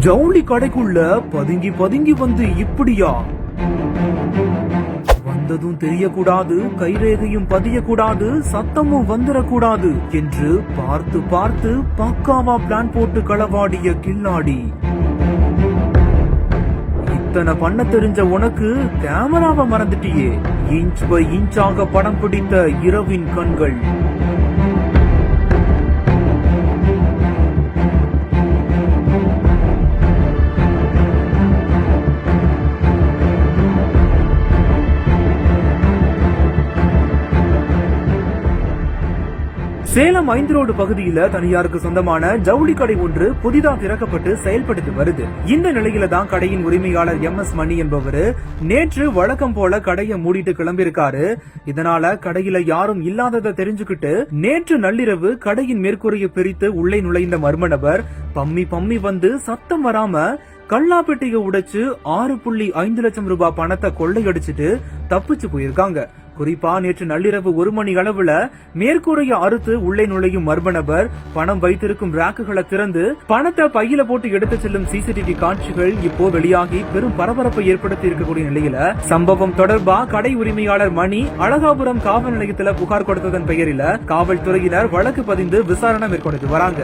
ஜவுளி கடைக்குள்ள பதுங்கி பதுங்கி வந்து இப்படியா? வந்ததும் தெரியக்கூடாது, கைரேகையும் பதியக்கூடாது, சத்தமும் வந்துடக்கூடாது என்று பார்த்து பார்த்து பக்காவா பிளான் போட்டு களவாடிய கில்லாடி. இத்தனை பண்ண தெரிஞ்ச உனக்கு கேமராவை மறந்துட்டியே. இன்ச் பை இன்ச்சாக படம் பிடித்த இரவின் கண்கள். சேலம் 5 ரோடு பகுதியில தனியாருக்கு சொந்தமான ஜவுளி கடை ஒன்று புதிதாக திறக்கப்பட்டு செயல்படுத்தி வருது. இந்த நிலையில தான் கடையின் உரிமையாளர் MS மணி என்பவரு நேற்று வழக்கம் போல கடையை மூடிட்டு கிளம்பியிருக்காரு. இதனால கடையில யாரும் இல்லாததை தெரிஞ்சுக்கிட்டு நேற்று நள்ளிரவு கடையின் மேற்கூரையை பிரித்து உள்ளே நுழைந்த மர்ம நபர் பம்மி வந்து சத்தம் வராம கல்லாப்பெட்டியை உடைச்சு 6.5 லட்சம் ரூபாய் பணத்தை கொள்ளையடிச்சிட்டு தப்பிச்சு போயிருக்காங்க. குறிப்பா நேற்று நள்ளிரவு 1 மணி அளவுல மேற்கூரையை அறுத்து உள்ளே நுழையும் மர்ம நபர் பணம் வைத்திருக்கும் ராக்குகளை திறந்து பணத்தை பையில போட்டு எடுத்து செல்லும் CCTV காட்சிகள் இப்போ வெளியாகி பெரும் பரபரப்பை ஏற்படுத்தி இருக்கக்கூடிய நிலையில சம்பவம் தொடர்பா கடை உரிமையாளர் மணி அழகாபுரம் காவல் நிலையத்துல புகார் கொடுத்ததன் பெயரில காவல்துறையினர் வழக்கு பதிந்து விசாரணை மேற்கொண்டு வராங்க.